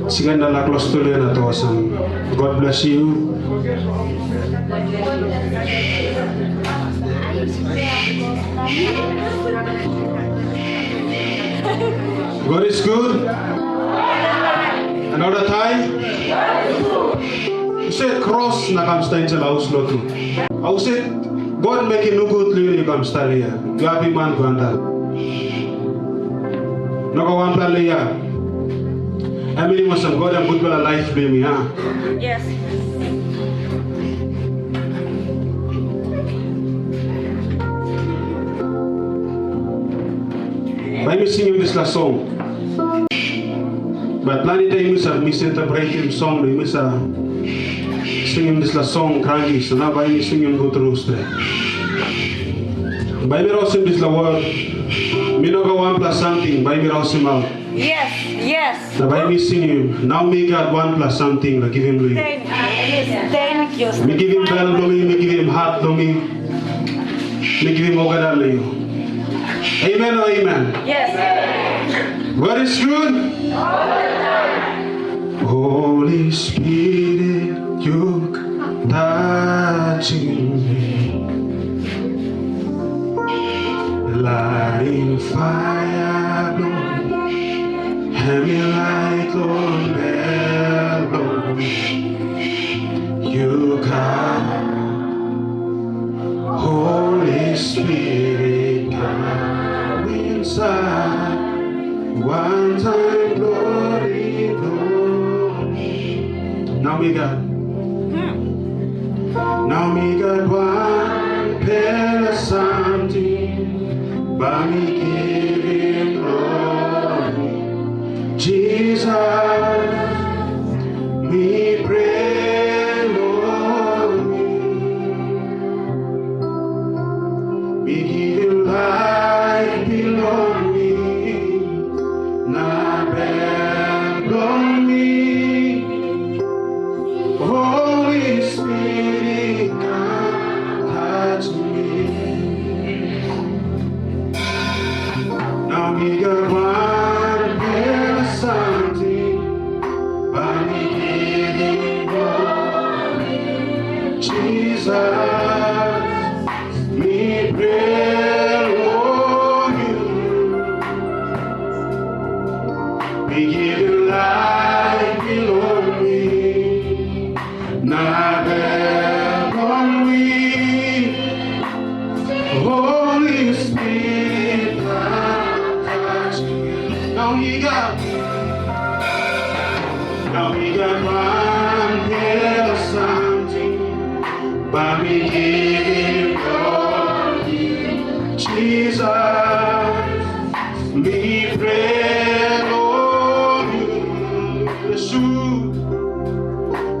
Sige na laklos tuloy na to sang God bless you. God is good. Another time. You said cross na kamstain sa laos lotu. I said God make no good you kamstalia. Gabi man gwanda. Nakawan plalia. I mean, was some God and good well Laif Blong Mi, huh? Yes. By me singing this last song, but planet time is a misinterpreted song. We miss a singing this last song, cranky. So now by me singing go through straight. By me rousing this la word, me no go 1 plus something. By me rousing out. Yes, yes. Now by me singing, now me got 1 plus something. I give him Louis. Thank you. Me give him bell Blong Mi, me give him heart Blong Mi, me give him ogadar Leo. Amen or amen? Yes. God is good. Holy Spirit, you touching me. Lighting fire, Lord. Heavy light, Lord, Lord. You come. Holy Spirit, come inside. One time, glory, glory. Now we got. Now we got one pair of something, but we give him glory. Jesus, we pray, Lord. We give him life, belong me, not bad, Blong Mi. Holy Spirit, come touch me. Now we got one pair of something, but we give him glory. Jesus, we pray, Lord, you. We give you life, belong me. Not bad on me. Holy Spirit, come touch me. Now we got one pair of something, but we give him glory. Jesus, we pray, Lord, you. Jesus.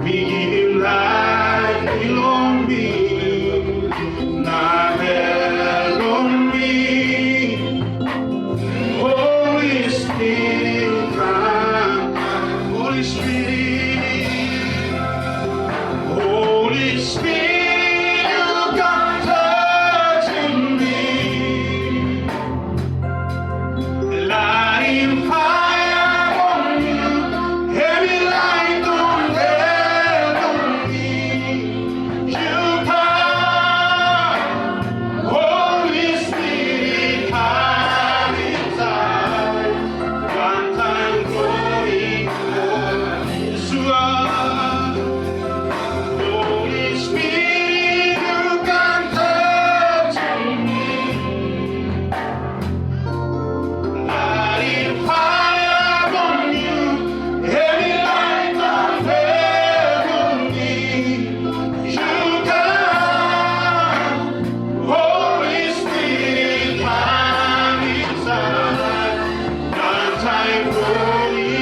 We give him life, belong me, not belong me. Holy Spirit, come. Holy Spirit, Holy Spirit, you come touching me. Lighting fire on you, heavy light on there on me. You come, Holy Spirit, come inside. One time glory, Holy Spirit, you come touching me. Lighting fire on you, heavy light on me. You come, Holy Spirit, come inside. One time glory,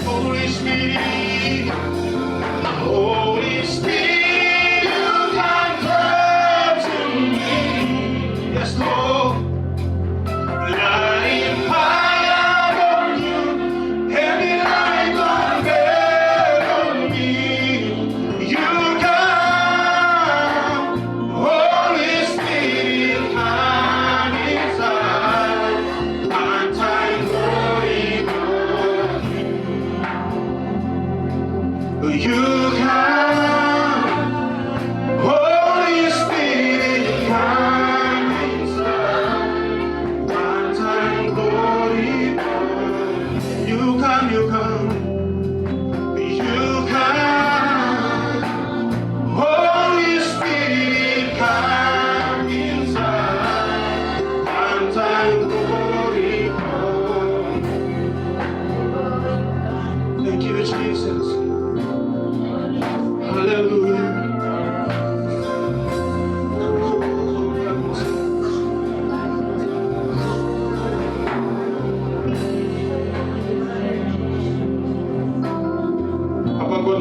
Holy Spirit, Holy Spirit, you come touching me. Yes, Lord. Lighting fire on you, heavy light on me. You come, Holy Spirit, come inside. One time glory,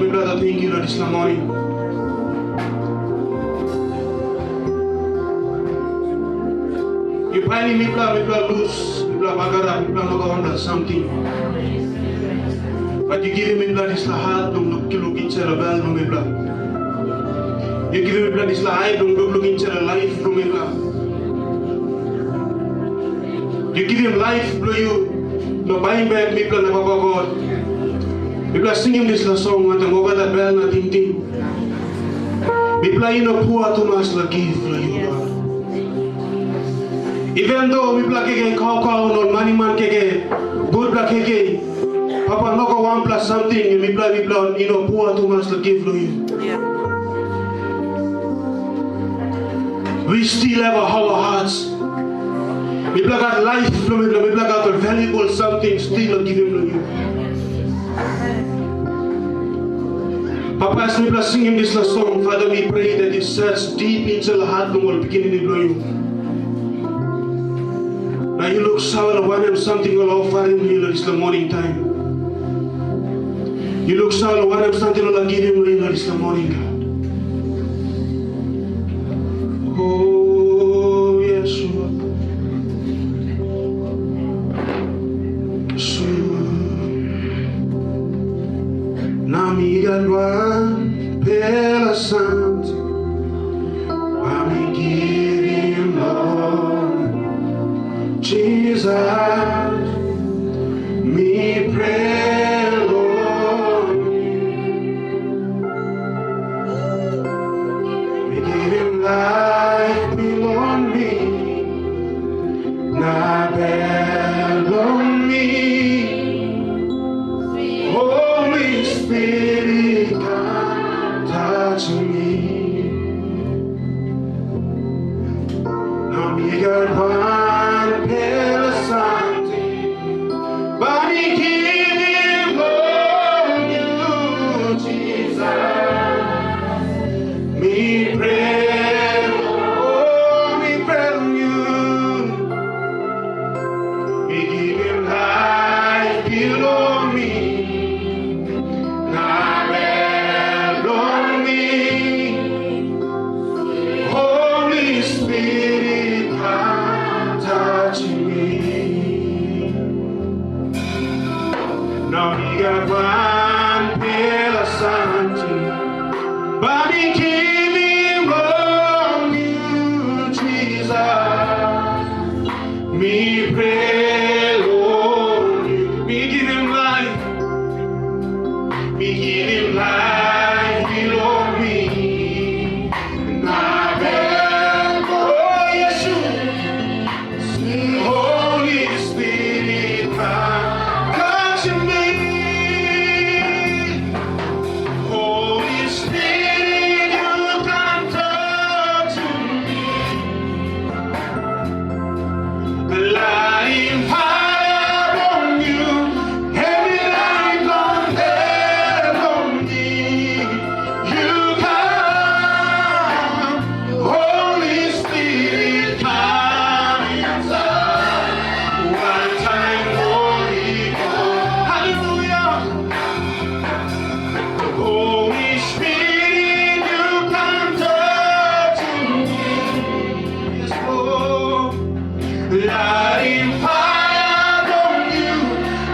my brother, thank you, Lord, this morning. You find me loose, bagara, no something. But you give me blood, this heart, don't look into the bell, no me blood. You give me blood, this eye, don't look into the life, no me blood. You give him life, blow you, no buying back me blood, Papa God. Me blood sing him this song, and over that bell, nothing thing. Me blood in a poor to master give, blow you, God. Even though we black again, cow no money man keke, good black again. Papa no go 1 plus something, and we blood, you know, poor too much to give to you. Yeah. We still have our hearts. We black out life from it, we black out a valuable something still give him to you. Papa, as we sing him this song, Father, we pray that it sets deep into the heart of the beginning to you. Now you look sour, want something will offer him here this morning time. You look sour, want something will give him here this morning, God. Oh, yes, Lord. Nami galwan pela santi, wami give him Lord. Jesus, me pray, Lord. Me give him life, belong me. Na belong me. Holy Spirit, come touch me. Now me got one pale something, but he give him Lord you, Jesus. Me pray, oh, me pray on you. Me give him life, below me. Now below me. Holy Spirit, come touch me. Now he got one pill of something, but he gave me wrong you, Jesus. Me pray, Lord, me give him life, me give him life below me. Now oh, Yeshua, Holy Spirit, come touch me. Holy Spirit, you can touch me. Lying fire on you, heavy light on head on me. You come, Holy Spirit, come inside. One time, Holy Ghost, hallelujah. Holy Spirit, you can touch me. Yes, Lord. Lighting fire on you,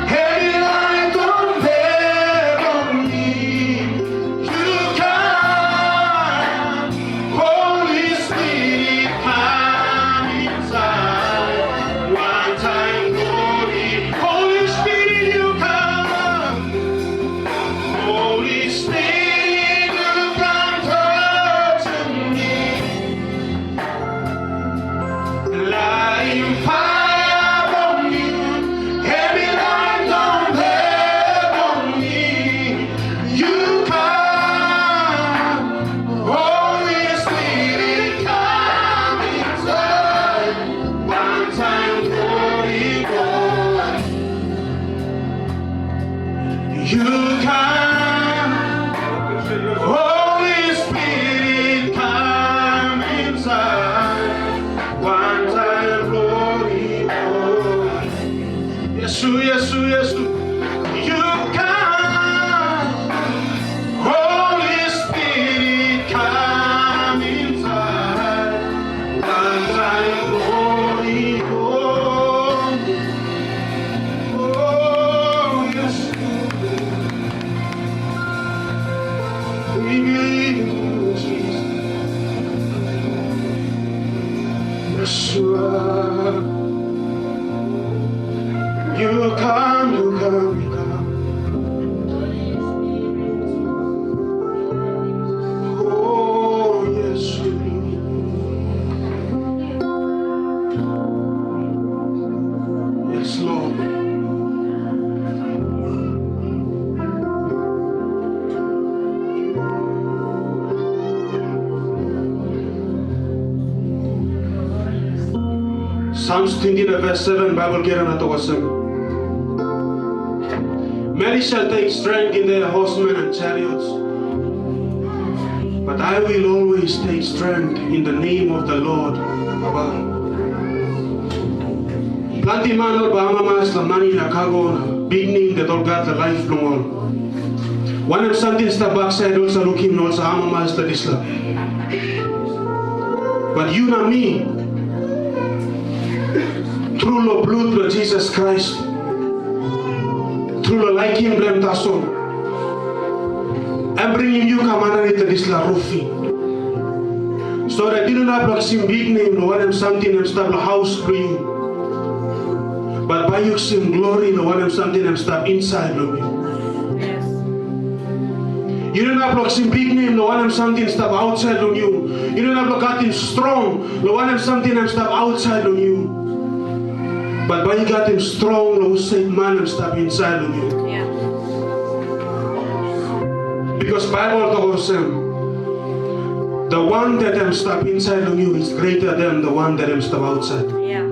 heavy light on head on me. You come, Holy Spirit, come inside. One time, Holy Spirit, you come. Holy Spirit, you can touch me. Lying fire on you, heavy light on head on me. You come, Holy Spirit, come inside. One time, Holy Ghost. You come, Holy Spirit, come inside. One time, Holy Ghost. Yesu, Yesu, Yesu. You come, come, you come, you come. Oh, yes, yes, Lord. Psalms 20 verse 7 Bible kira na to kasem. Many shall take strength in their horsemen and chariots, but I will always take strength in the name of the Lord. Planti manol ba amamas la mani na kago na biknem the tolgat the Laif Blong Mi. One of something sta backside also looking no sa amamas the disla. But you na me. Through the blood of Jesus Christ, through the like him blame Tasim, I'm bringing you commander into this la rufi. So that you don't have like some big name, no one something and start the house for you. But by you some glory, no one something and start inside of you. Yes. You don't have like some big name, no one something start outside of you. You don't have like nothing strong, no one something and start outside of you. But when you got him strong, no safe man and stop inside of you. Yeah. Because Bible tells him, the one that am stop inside of you is greater than the one that am stop outside. Yeah.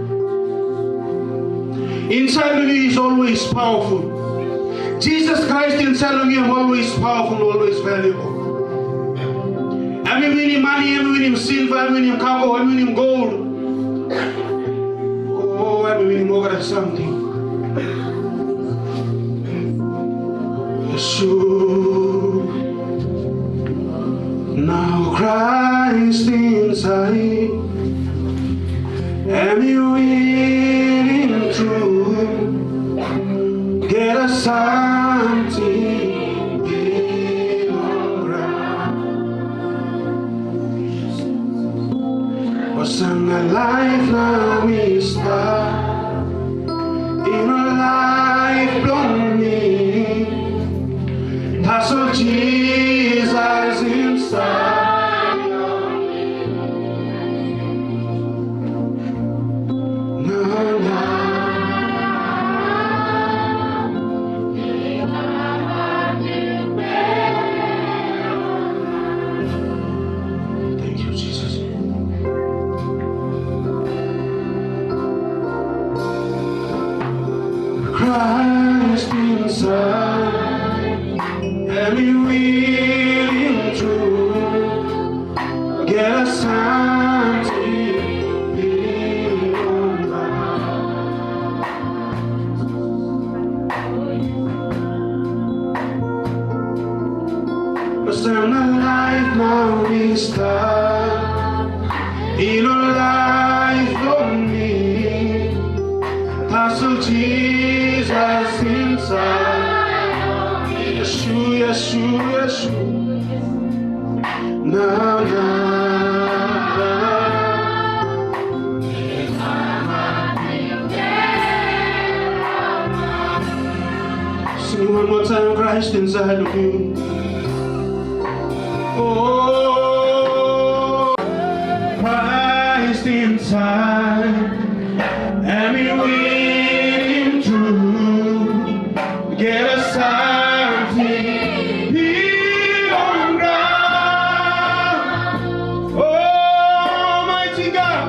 Inside of you is always powerful. Jesus Christ inside of you is always powerful, always valuable. I'm winning money, I'm winning silver, I'm winning copper, I'm winning gold. Oh, I'm winning over something. Yeshua, now Kraist inside, am you winning through? Get us something in the ground. What's in my life now is start in a Laif Blong Mi. That's all Jesus inside of me. No, no. Thank you, Jesus. Kraist inside, am you willing to get us something in your life? But still my life now is start in a Laif Blong Mi. That's all Jesus inside. Yeshua, Yeshua, Yeshua. Now, now. Sing one more time, Kraist inside of you. Oh, Kraist inside. Am you willing to get us something here on ground? Almighty God,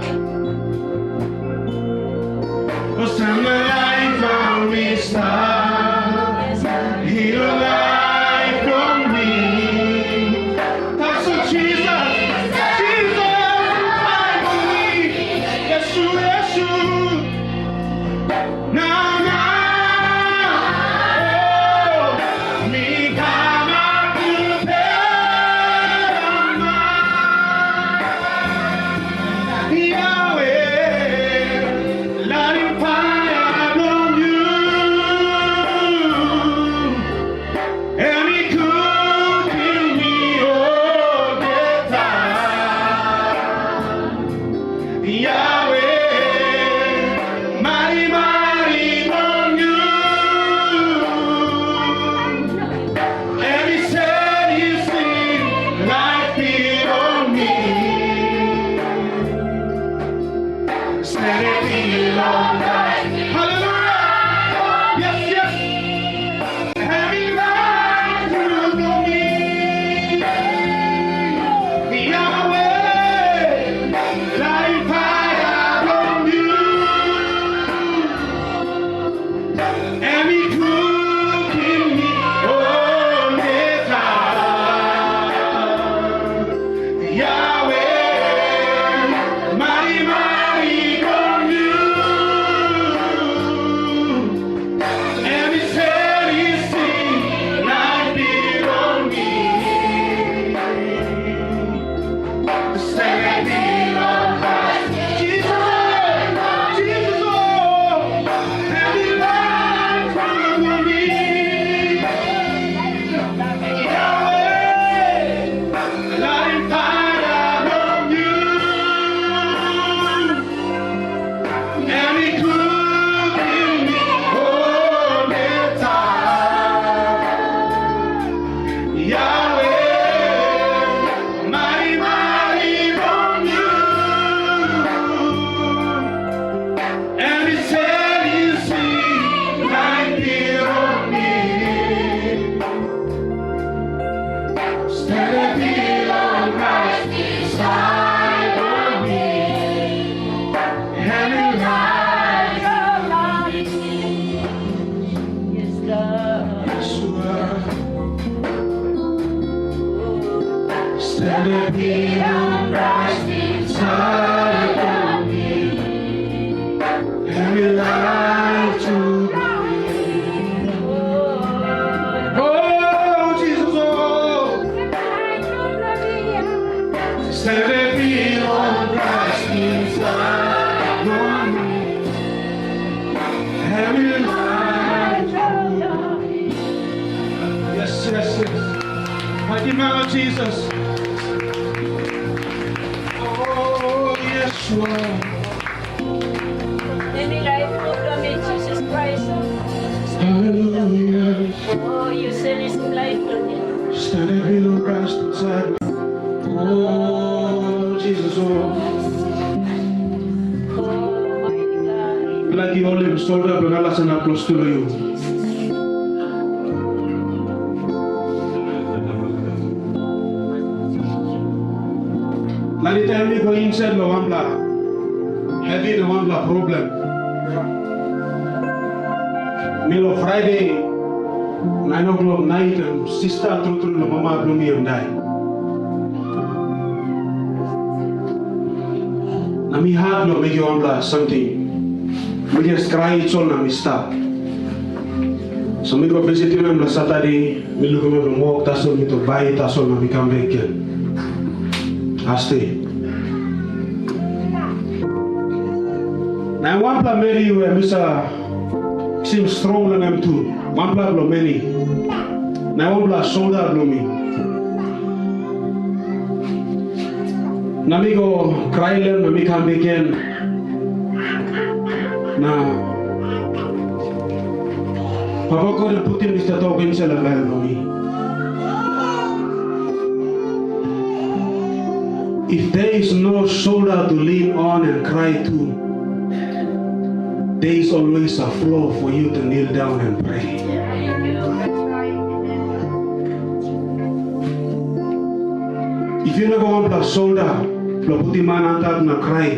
what's in my life now we start here Laif Blong Mi. That's what Jesus, I believe. Yes, Stand here on Christ inside of me. Every life to believe. Oh, Jesus, oh. Stand here on Christ inside of me. Every life to believe. Yes, yes, yes. Mighty man of Jesus. Any life program in Jesus Christ. Hallelujah. Oh, you send his life to me. Standing below Christ inside. Oh, Jesus, oh. Oh, mighty God. Like you only restored up and Allah send up close to you. Like the time we go inside the one block, heavy the one block problem. Middle of Friday, 9 o'clock night, and sister through the mama Blong Mi and die. Na mi heart no make you one block something. We just cry it's all na mi stop. So me go visit him on Saturday, me look at him walk, that's all me to buy it, that's all na me come back again. I stay. Now one plan marry you and Mr. Seems strong than them too. One plan blow many. Now one plan shoulder blow me. Now me go cry them, now me come back again. Now Papa go and put him Mr. Tok inside the bell blow me. If there is no shoulder to lean on and cry to, there is always a floor for you to kneel down and pray. If you never want a shoulder, you put him on top and cry.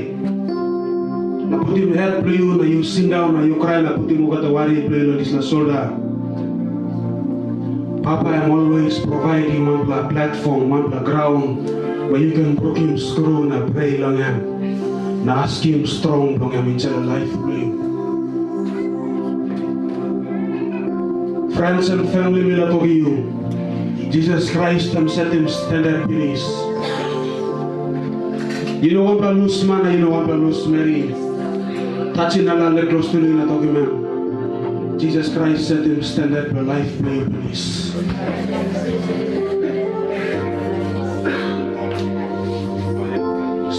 You put him help you, and you sit down and you cry, and put him over the worry, play on this shoulder. Papa, I'm always providing one platform, one ground, where you can broke him screw and pray long him. Now ask him strong long him inside life for you. Friends and family will talk to you. Jesus Christ set him stand at peace. You know what about lose man, you know what about lose Mary. Touching Allah let close to you talk him. Jesus Christ set him stand at for life for you, please.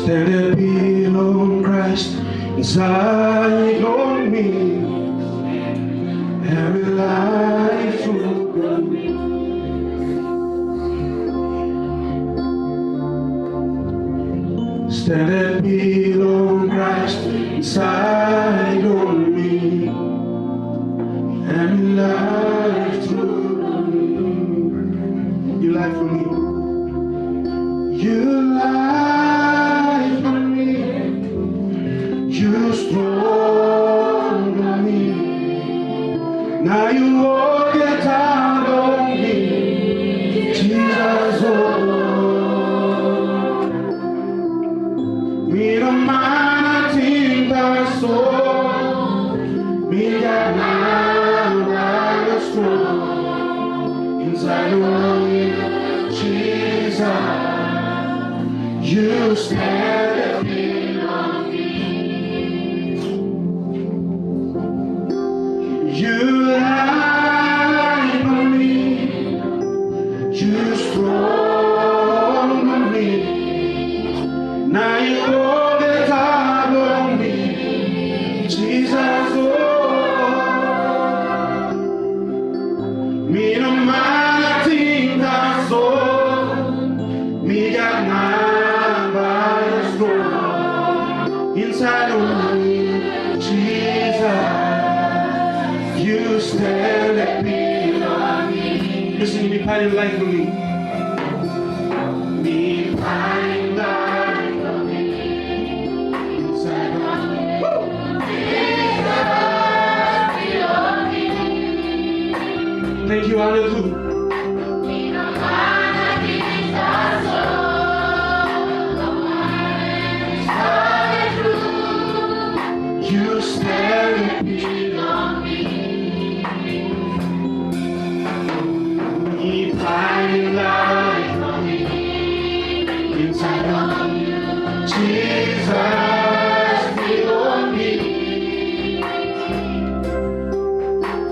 Stand below Christ inside on me. Every life will me. Stand below Christ inside on me. Every life will me. You life for me. You life for me. You strong for me. Now you walk it out on me, Jesus, oh. Me no man I think that's all. Me got now strong inside of me, Jesus. You stand at me. You light on me, you strong on me. Now you hold it hard on me, Jesus. Oh, me no man I think that's all. Me got nine by strong inside of me, Jesus. You stand at me on me. Listen to me, find life for me. Me find life for me. Inside of me. Jesus, be on me. Thank you, honor too. You stand beyond me. He find life on me. Inside of you, Jesus belong me.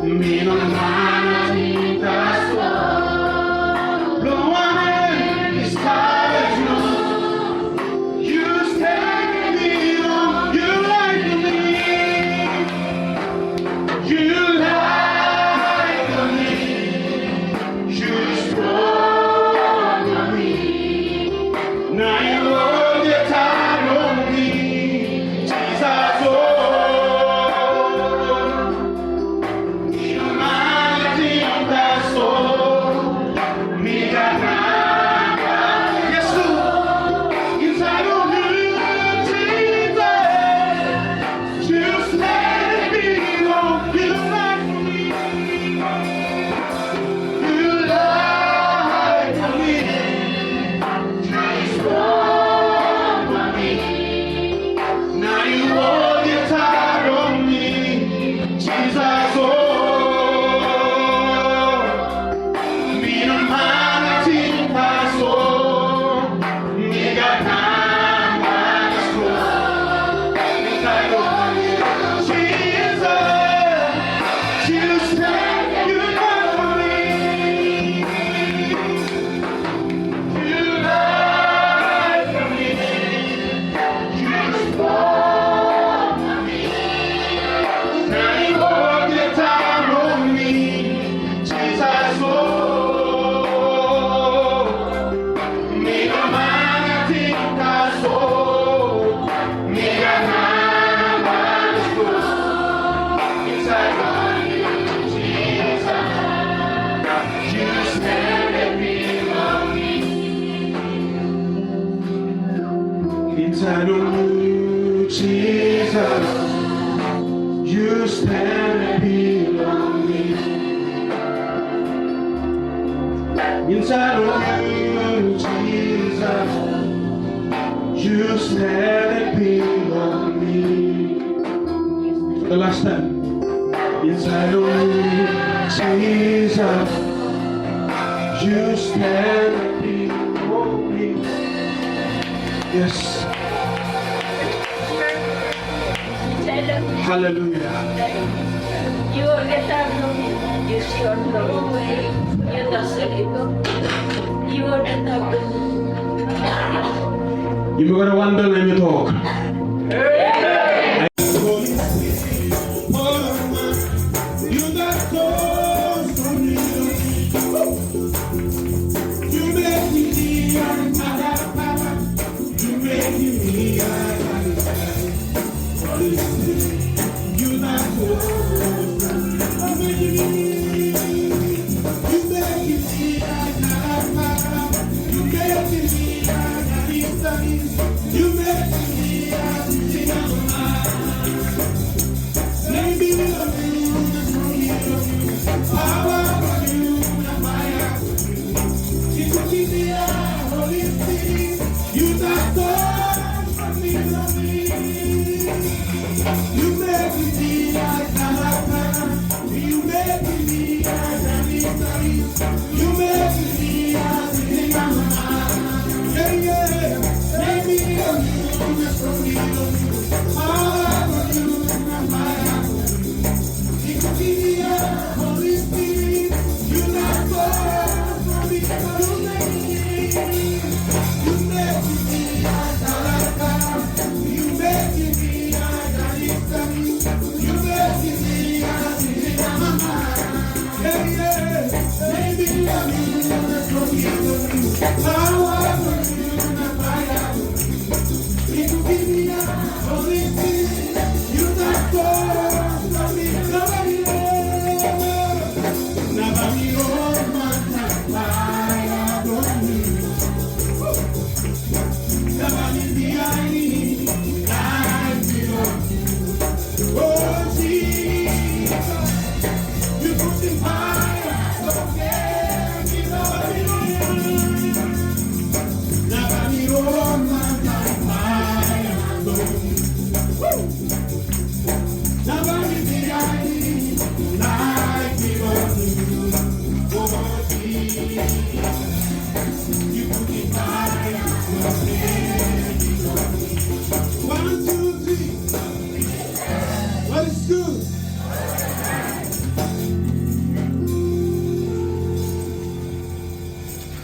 Me non mana tinta sua. Blowing is colored through. You stand beyond. You light for me. You light for me. You strong for me. Now you hold your time on me, Jesus. Oh. Inside of you, Jesus, you stand and belong me. Inside of you, Jesus, you stand and belong me. For the last time. Inside of you, Jesus, you stand and belong me. Yes. Hallelujah. You are the you short the way, you the celebrate. You are the you got a wonder and you talk.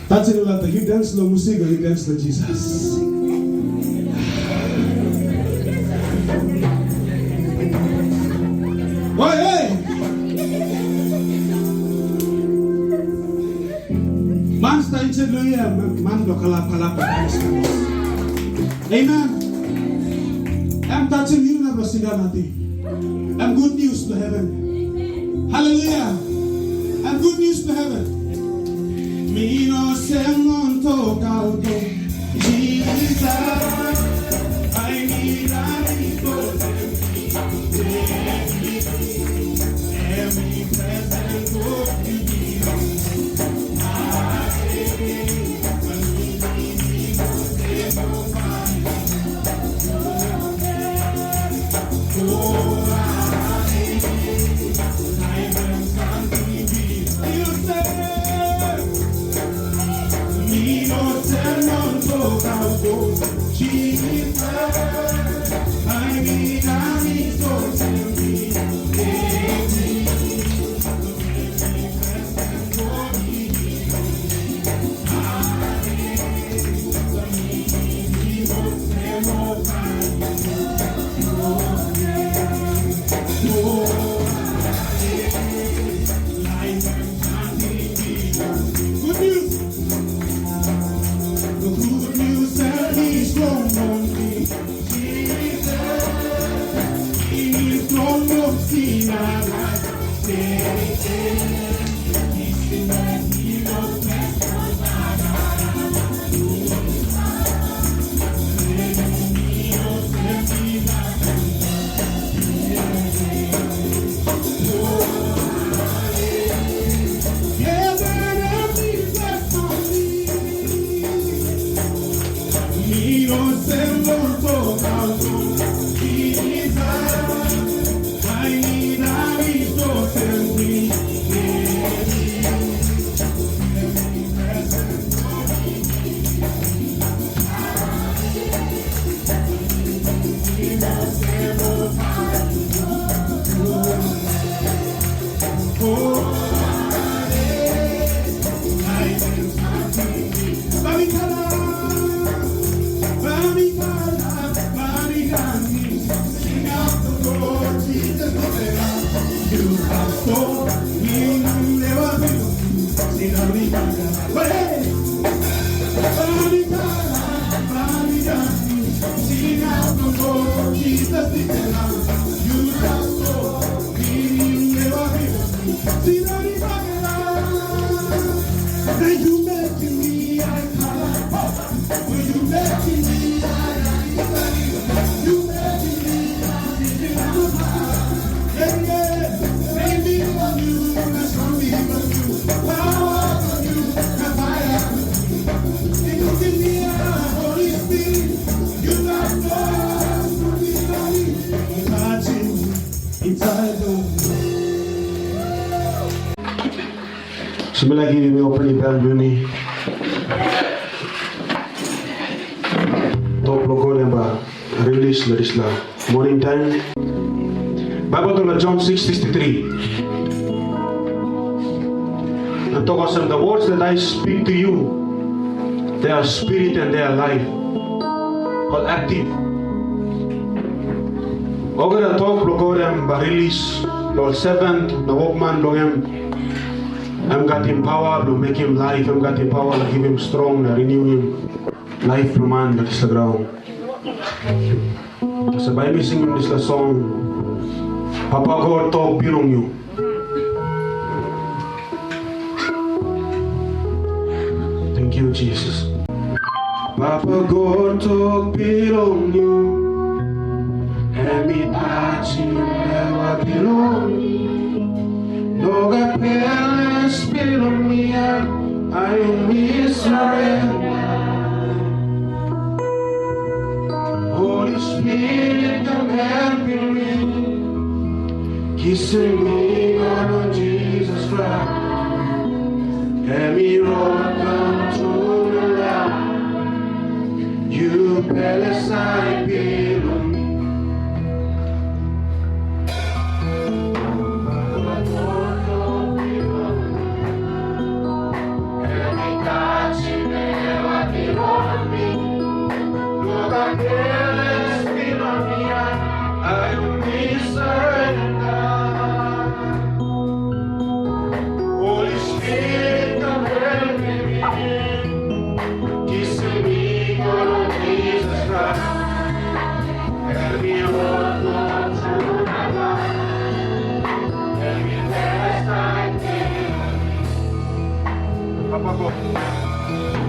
That's it, Lata. You dance slow music or you dance to Jesus. Why, hey! Man stand to Luya, man do kalapa. Amen. I'm touching you, never see nothing. I'm good news to heaven. Hallelujah. I'm good news to heaven. Me no semon to kauto Jesus. I need a little every present of you. Semula lagi we open bell Yuni. Tok Bilong Yu ba release la morning time. Bible to John 6:63. And talk us the words that I speak to you, they are spirit and they are life. All active. Ogar the Tok Bilong Yu ba release Lord servant the workman Bilong I'm got him power to make him life. I'm got him power to give him strong, to renew him. Life from man that is the ground. So by me singing this song, Papa God Tok Bilong Yu. Thank you, Jesus. Papa God Tok Bilong Yu, and me touching never belong. No God Bilong Mi, I am surrender. Holy Spirit, come helping me, kissing me on Jesus Christ. Let me rock to the light. You palace I belong. Papa God.